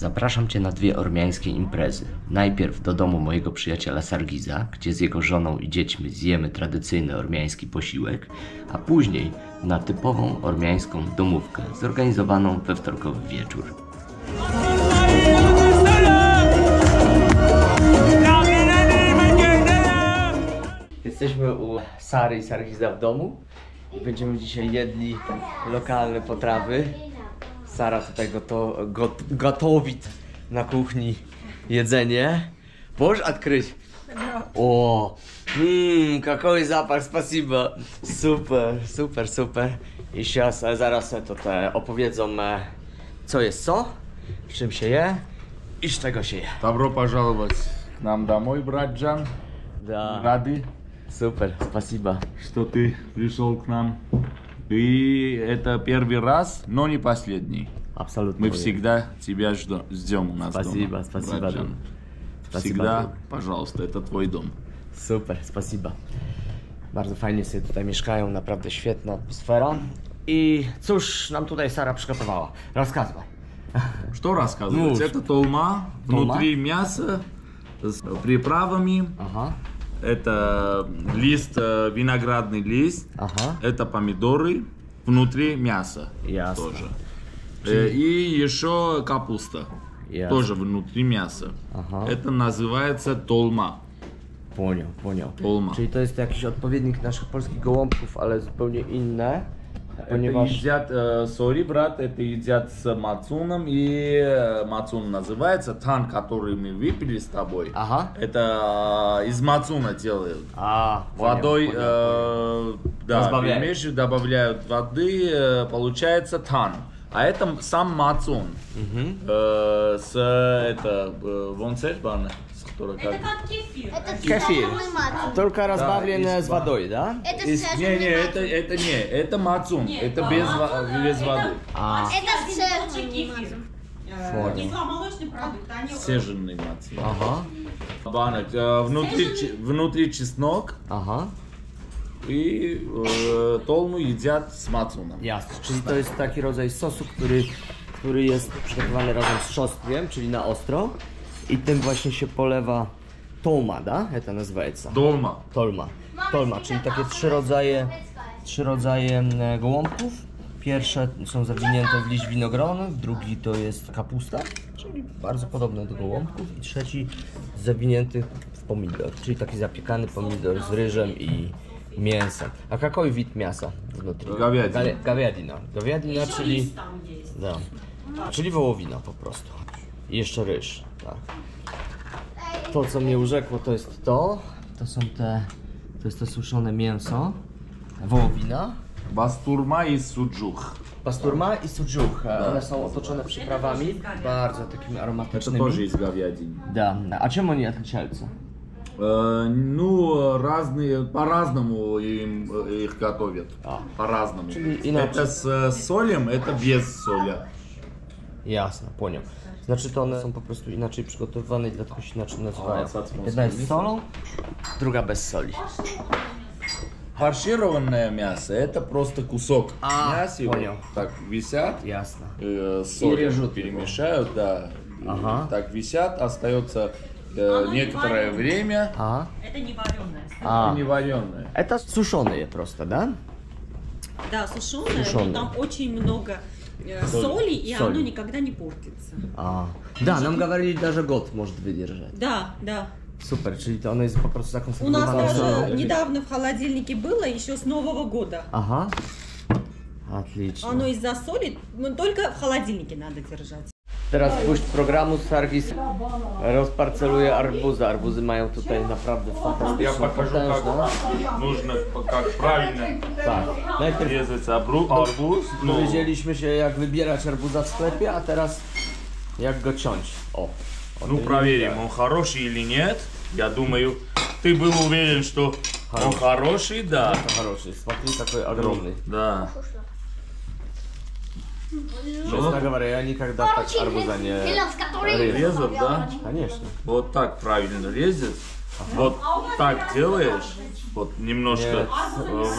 Zapraszam Cię na dwie ormiańskie imprezy. Najpierw do domu mojego przyjaciela Sargiza, gdzie z jego żoną i dziećmi zjemy tradycyjny ormiański posiłek, a później na typową ormiańską domówkę zorganizowaną we wtorkowy wieczór. Jesteśmy u Sary i Sargiza w domu i będziemy dzisiaj jedli lokalne potrawy. Sara tutaj gotowi na kuchni jedzenie. Możesz odkryć? O, какой запах, спасибо. Super, super, super. I zaraz to opowiedzą, co jest co, z czym się je i z czego się je. Добро пожаловать к нам домой, брат Джан. Да. Рады, Super, спасибо. что ты пришел к нам. И это первый раз, но не последний. Абсолютно. Мы всегда тебя ждем у нас Спасибо, дома. спасибо, брат Джан. друг. Спасибо, Всегда, друг. пожалуйста, это твой дом. Super, spasiba. Bardzo fajnie sobie tutaj mieszkają, naprawdę świetna atmosfera. I cóż nam tutaj Sara przygotowała? Rozkazuj. Что рассказывать? Ну, Это толма, внутри мясо с приправами. Aha, Это лист, виноградный лист. aha. Это помидоры, внутри мясо. Ясно. Тоже. И еще капуста. Ясно. Тоже внутри мяса. Aha. Это называется толма. Poнял, poнял. Толма. Czyli to jest jakiś odpowiednik naszych polskich gołąbków, ale zupełnie inne. Это Ponieważ... едят, сори, брат, это едят с мацуном, и мацун называется тан, который мы выпили с тобой. Ага. Это из мацуна делают. A, Водой, да, Разбавляют. перемешивают, добавляют воды, получается тан. А это сам мацун. С вон цельбан, с которой как... Это как кефир. Это Кефир. сожженный мацун. Только разбавленное есть с водой, да? Это Не, сожженный это не, это мацун, это без воды. A, Это сожженный Кефир. мацун. Кисломолочный продукт. Они Сжженный мацун. aha, Банок, внутри чеснок aha. и толму едят с мацуном. Jasne, czyli to jest taki rodzaj sosu, który jest przygotowany razem z trzostkiem, czyli na ostro. I tym właśnie się polewa tolma, da? Это называется. Долма. Tolma. Tolma, czyli takie trzy rodzaje gołąbków. Pierwsze są zawinięte w liść winogronu, drugi to jest kapusta, czyli bardzo podobne do gołąbków, i trzeci zawinięty w pomidor, czyli taki zapiekany pomidor z ryżem i mięsem. A какой вид мяса внутри? Говядина. Говядina. Говядina, еще czyli... лист там есть. Da. Czyli wołowina po prostu. I jeszcze ryż, tak. To, co mnie urzekło, to jest to. To jest to suszone mięso. Wołowina. Бастурма и суджух. Pasturma i suczuch. One są otoczone przyprawami, bardzo takimi Это aromatycznymi. тоже из говядины. Da. A czym oni отличаются? Ну, разные, по-разному их готовят. По-разному. Czyli inaczej. Это с солем, это без соли. Jasne, poнял. Znaczy to one są po prostu inaczej przygotowywane i dlatego się inaczej nazywają. A, Jedna jest z solą, druga bez soli. Фаршированное мясо это просто кусок мяса, его понял. так висят, Jasne. с солью режут перемешают, да, и Ага. так висят, остается некоторое время, A? Это не вареное. A. не вареное. Это сушеные просто, да? Да, сушеное, Сушеное. но там очень много соли, и Соли. оно никогда не портится. A. Da, nam говорили, даже год может выдержать. Да, да. Super, czyli to ono jest po prostu У нас zakonserwowane solą. даже недавно в холодильнике было еще с Нового года. Aha. Отлично. Оно из-за соли, но только в холодильнике надо держать. Teraz puść programu Sargis rozparceluje arbuzy. Arbuzy mają tutaj naprawdę Я fantastyczne, покажу, как potężne. нужно, как правильно Tak. Najpierw резать арбуз. Ну, dowiedzieliśmy się, jak wybierać arbuza w sklepie, a teraz jak go ciąć. O. ну проверим, он хороший или нет. Я думаю, ты был уверен, что он хороший, да. To хороший. Смотри, такой огромный. Да. Честно говоря, я никогда так арбуза не резал. Резать, да? Конечно. Вот так правильно резать. Вот так делаешь. Вот немножко Нет,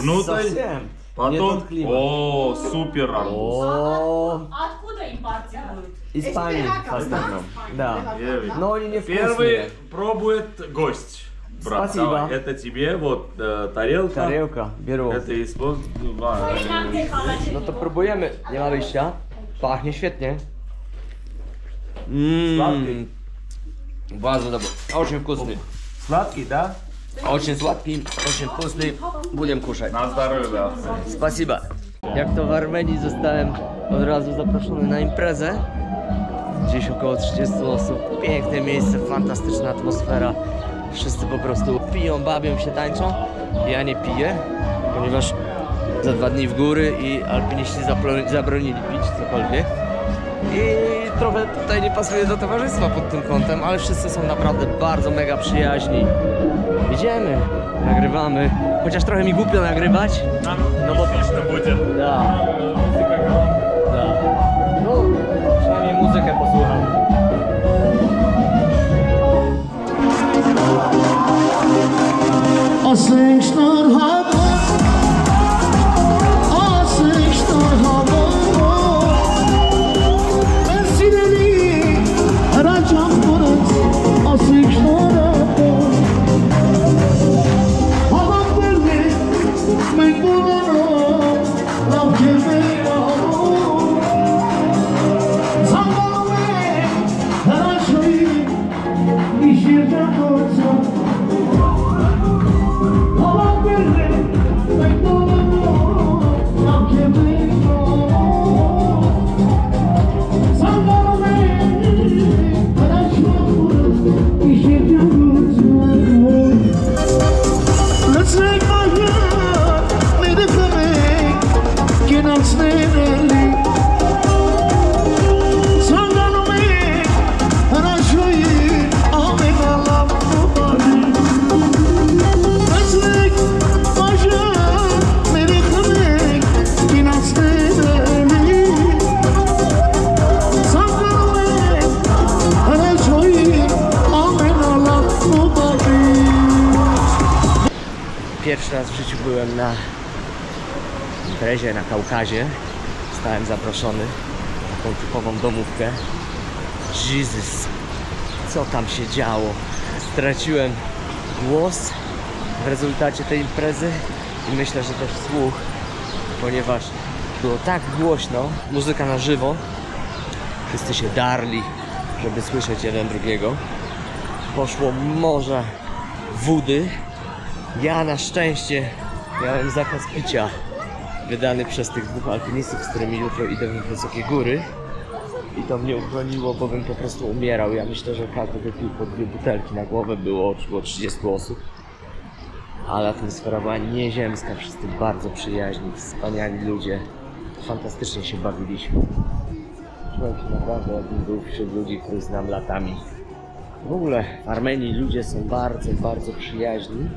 внутрь. Совсем. Не Потом. тот климат. О, супер арбуз. О, А откуда импортируют? Испании. Да. Но они не Первый вкусные. пробует гость. Брат, Спасибо. давай, это тебе, вот тарелка. Тарелka, беру. Это No to próbujemy, nie ma wyjścia. Pachnie świetnie. Sladki. Bardzo dobry, очень вкусный. Сладкий, да? Очень сладкий, очень вкусный. Будем кушать. На здоровье. Spasiba. Jak to w Armenii zostałem od razu zaproszony na imprezę. Gdzieś około 30 osób. Piękne miejsce, fantastyczna atmosfera. Wszyscy po prostu piją, bawią się, tańczą. Ja nie piję, ponieważ za 2 dni w góry i alpiniści zabronili pić cokolwiek. I trochę tutaj nie pasuje do towarzystwa pod tym kątem, ale wszyscy są naprawdę bardzo mega przyjaźni. Idziemy, nagrywamy. Chociaż trochę mi głupio nagrywać. No bo Śmieszne będzie. da. Da. No, przynajmniej muzykę posłucham. Asışlar hava, asışlar hava. Ben sineni arayacağım burası, asışlar hava. Havam böyle, ben bulamam, laf yemeği var. Sanmam her şeyi, işirden korksam. Pierwszy raz w życiu byłem na imprezie na Kaukazie. Zostałem zaproszony na taką typową domówkę. Jezus, co tam się działo? Straciłem głos w rezultacie tej imprezy i myślę, że też słuch, ponieważ było tak głośno, muzyka na żywo. Wszyscy się darli, żeby słyszeć jeden drugiego. Poszło morze wody. Ja na szczęście miałem zakaz picia wydany przez tych 2 alpinistów, z którymi jutro idę w wysokie góry. I to mnie uchroniło, bo bym po prostu umierał. Ja myślę, że każdy wypił po 2 butelki na głowę, było 30 osób. Ale atmosfera była nieziemska, wszyscy bardzo przyjaźni, wspaniali ludzie. Fantastycznie się bawiliśmy. Czułem się naprawdę, jakbym był wśród ludzi, których znam latami. W ogóle w Armenii ludzie są bardzo, bardzo przyjaźni.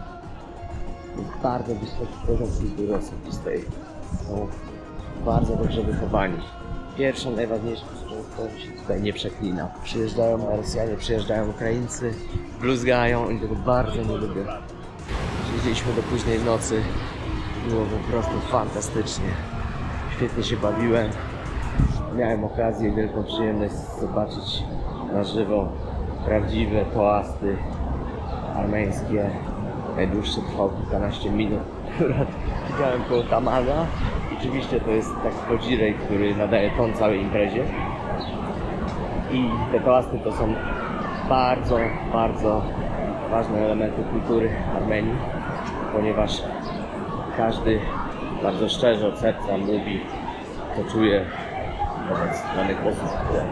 Jest bardzo wysoki poziom kultury osobistej. Są bardzo dobrze wychowani. Pierwszą, najważniejszą rzeczą, to się tutaj nie przeklina. Przyjeżdżają Rosjanie, przyjeżdżają Ukraińcy, bluzgają i tego bardzo nie lubię. Siedzieliśmy do późnej nocy. Było po prostu fantastycznie. Świetnie się bawiłem. Miałem okazję i wielką przyjemność zobaczyć na żywo prawdziwe toasty armeńskie. Najdłuższy trwał kilkanaście minut. Akurat widziałem koło Tamana. Oczywiście to jest taki podzirej, który nadaje ton całej imprezie. I te toasty to są bardzo, bardzo ważne elementy kultury Armenii, ponieważ każdy bardzo szczerze od serca mówi, co czuje wobec danych osób, które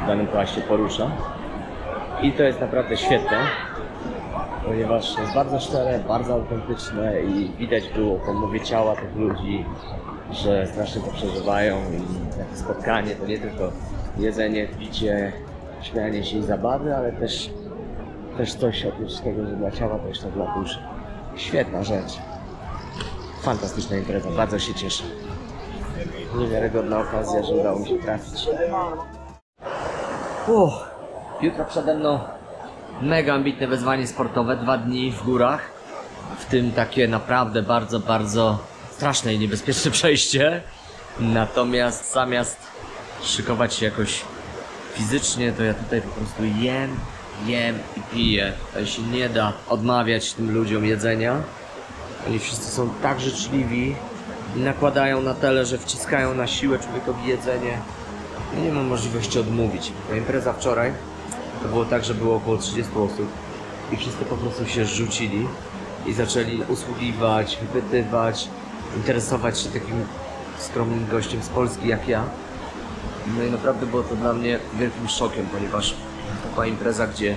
w danym toaście porusza. I to jest naprawdę świetne, ponieważ jest bardzo szczere, bardzo autentyczne i widać było po mowie ciała tych ludzi, że strasznie to przeżywają i takie spotkanie to nie tylko jedzenie, picie, śmianie się i zabawy, ale też coś oprócz tego, że dla ciała, to jeszcze dla duszy. Świetna rzecz. Fantastyczna impreza, bardzo się cieszę. Niewiarygodna okazja, że udało mi się trafić. Jutro przede mną mega ambitne wyzwanie sportowe, 2 dni w górach, w tym takie naprawdę bardzo, bardzo straszne i niebezpieczne przejście. Natomiast zamiast szykować się jakoś fizycznie, to ja tutaj po prostu jem i piję. To się nie da odmawiać tym ludziom jedzenia. Oni wszyscy są tak życzliwi i nakładają na talerze, wciskają na siłę człowiekowi jedzenie. Ja nie mam możliwości odmówić. Ta impreza wczoraj to było tak, że było około 30 osób i wszyscy po prostu się rzucili i zaczęli usługiwać, wypytywać, interesować się takim skromnym gościem z Polski jak ja. No i naprawdę było to dla mnie wielkim szokiem, ponieważ to była impreza, gdzie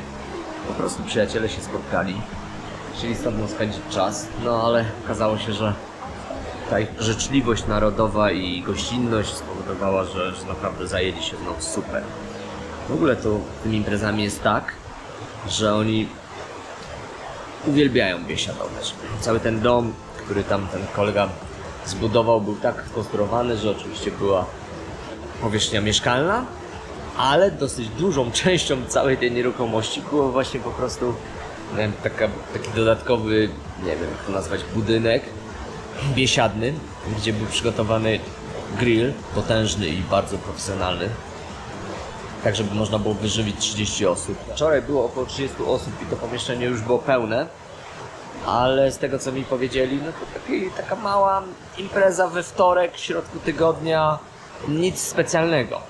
po prostu przyjaciele się spotkali, chcieli z tobą spędzić czas, no ale okazało się, że ta ich życzliwość narodowa i gościnność spowodowała, że naprawdę zajęli się mną super. W ogóle to tymi imprezami jest tak, że oni uwielbiają biesiadować. Cały ten dom, który tam ten kolega zbudował, był tak skonstruowany, że oczywiście była powierzchnia mieszkalna, ale dosyć dużą częścią całej tej nieruchomości było właśnie po prostu taki dodatkowy, nie wiem jak to nazwać, budynek biesiadny, gdzie był przygotowany grill potężny i bardzo profesjonalny, tak żeby można było wyżywić 30 osób. Wczoraj było około 30 osób i to pomieszczenie już było pełne, ale z tego co mi powiedzieli, no to taka mała impreza we wtorek, w środku tygodnia, nic specjalnego.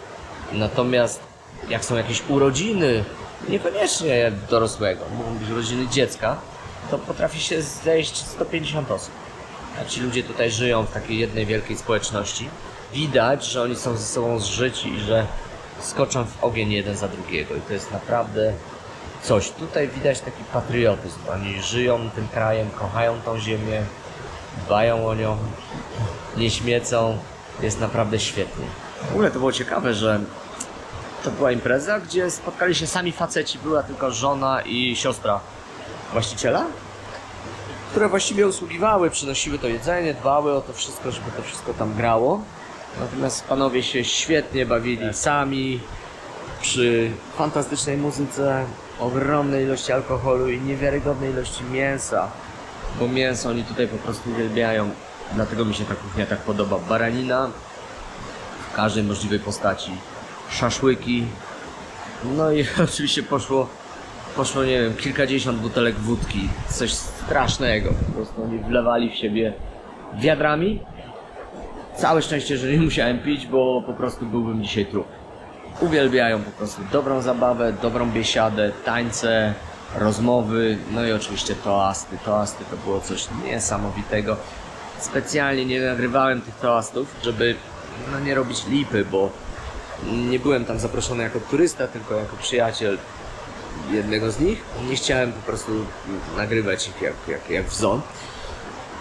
Natomiast jak są jakieś urodziny, niekoniecznie dorosłego, mogą być urodziny dziecka, to potrafi się zejść 150 osób. A ci ludzie tutaj żyją w takiej jednej wielkiej społeczności. Widać, że oni są ze sobą zżyci i że skoczą w ogień jeden za drugiego. I to jest naprawdę coś. Tutaj widać taki patriotyzm. Oni żyją tym krajem, kochają tą ziemię, dbają o nią, nie śmiecą. Jest naprawdę świetnie. W ogóle to było ciekawe, że to była impreza, gdzie spotkali się sami faceci. Była tylko żona i siostra właściciela, które właściwie usługiwały, przynosiły to jedzenie, dbały o to wszystko, żeby to wszystko tam grało. Natomiast panowie się świetnie bawili sami, przy fantastycznej muzyce, ogromnej ilości alkoholu i niewiarygodnej ilości mięsa. Bo mięso oni tutaj po prostu uwielbiają, dlatego mi się ta kuchnia tak podoba. Baranina w każdej możliwej postaci, szaszłyki, no i oczywiście poszło nie wiem, kilkadziesiąt butelek wódki, coś strasznego. Po prostu oni wlewali w siebie wiadrami. Całe szczęście, że nie musiałem pić, bo po prostu byłbym dzisiaj trup. Uwielbiają po prostu dobrą zabawę, dobrą biesiadę, tańce, rozmowy, no i oczywiście toasty. Toasty to było coś niesamowitego. Specjalnie nie nagrywałem tych toastów, żeby nie robić lipy, bo nie byłem tam zaproszony jako turysta, tylko jako przyjaciel jednego z nich. Nie chciałem po prostu nagrywać ich jak w zoo.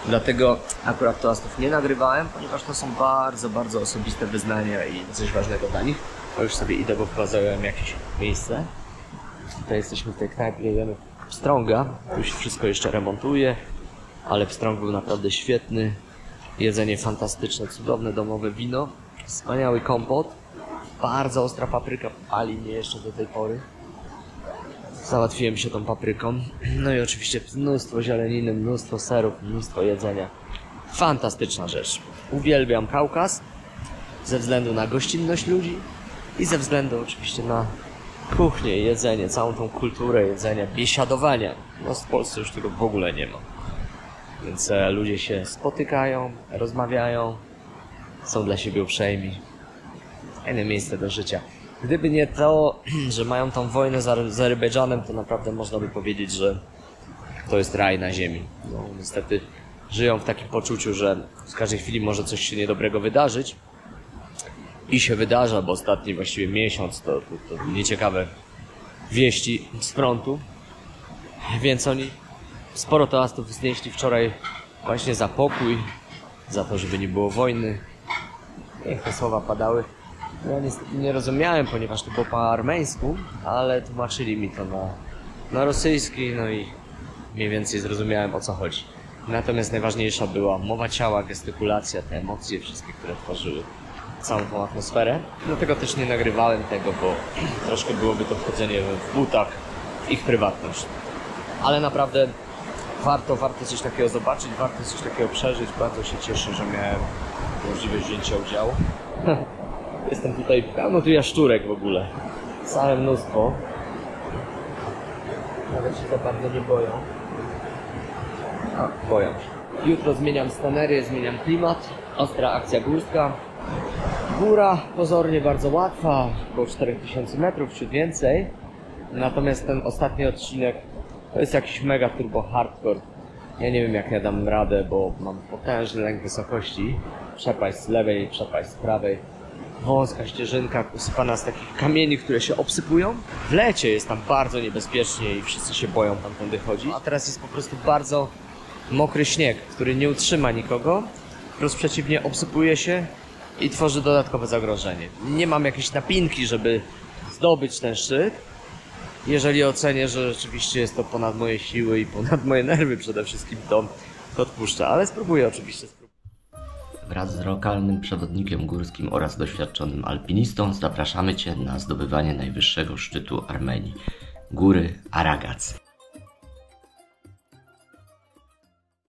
Dlatego akurat toastów nie nagrywałem, ponieważ to są bardzo, bardzo osobiste wyznania i coś ważnego dla nich. To już sobie idę, bo chyba zająłem jakieś miejsce. Tutaj jesteśmy w tej knajpie, jemy pstrąga. Tu się wszystko jeszcze remontuje, ale pstrąg był naprawdę świetny. Jedzenie fantastyczne, cudowne domowe wino. Wspaniały kompot. Bardzo ostra papryka pali mnie jeszcze do tej pory. Załatwiłem się tą papryką. No i oczywiście mnóstwo zieleniny, mnóstwo serów, mnóstwo jedzenia. Fantastyczna rzecz. Uwielbiam Kaukaz ze względu na gościnność ludzi i ze względu oczywiście na kuchnię, jedzenie, całą tą kulturę jedzenia, biesiadowania. No w Polsce już tego w ogóle nie ma. Więc ludzie się spotykają, rozmawiają, są dla siebie uprzejmi. Fajne miejsce do życia. Gdyby nie to, że mają tą wojnę z Azerbejdżanem, to naprawdę można by powiedzieć, że to jest raj na ziemi. No, niestety żyją w takim poczuciu, że w każdej chwili może coś się niedobrego wydarzyć. I się wydarza, bo ostatni właściwie miesiąc to nieciekawe wieści z frontu. Więc oni sporo toastów znieśli wczoraj właśnie za pokój, za to, żeby nie było wojny. Niech te słowa padały. Ja niestety nie rozumiałem, ponieważ to było po armeńsku, ale tłumaczyli mi to na rosyjski, no i mniej więcej zrozumiałem, o co chodzi. Natomiast najważniejsza była mowa ciała, gestykulacja, te emocje wszystkie, które tworzyły całą tą atmosferę. Dlatego też nie nagrywałem tego, bo troszkę byłoby to wchodzenie w butach, w ich prywatność. Ale naprawdę warto coś takiego zobaczyć, warto coś takiego przeżyć. Bardzo się cieszę, że miałem możliwość wzięcia udziału. Jestem tutaj, no tu jaszczurek w ogóle. całe mnóstwo. Nawet się za bardzo nie boją. Boją się. Jutro zmieniam stanery, zmieniam klimat. Ostra akcja górska. Góra pozornie bardzo łatwa, około 4000 metrów, czy więcej. Natomiast ten ostatni odcinek to jest jakiś mega turbo hardcore. Ja nie wiem, jak ja dam radę, bo mam potężny lęk wysokości. Przepaść z lewej, przepaść z prawej. Wąska ścieżynka usypana z takich kamieni, które się obsypują. W lecie jest tam bardzo niebezpiecznie i wszyscy się boją tamtędy chodzić. A teraz jest po prostu bardzo mokry śnieg, który nie utrzyma nikogo. Wprost przeciwnie, obsypuje się i tworzy dodatkowe zagrożenie. Nie mam jakiejś napinki, żeby zdobyć ten szczyt. Jeżeli ocenię, że rzeczywiście jest to ponad moje siły i ponad moje nerwy przede wszystkim, to odpuszczę. Ale spróbuję oczywiście. Wraz z lokalnym przewodnikiem górskim oraz doświadczonym alpinistą zapraszamy Cię na zdobywanie najwyższego szczytu Armenii, góry Aragac.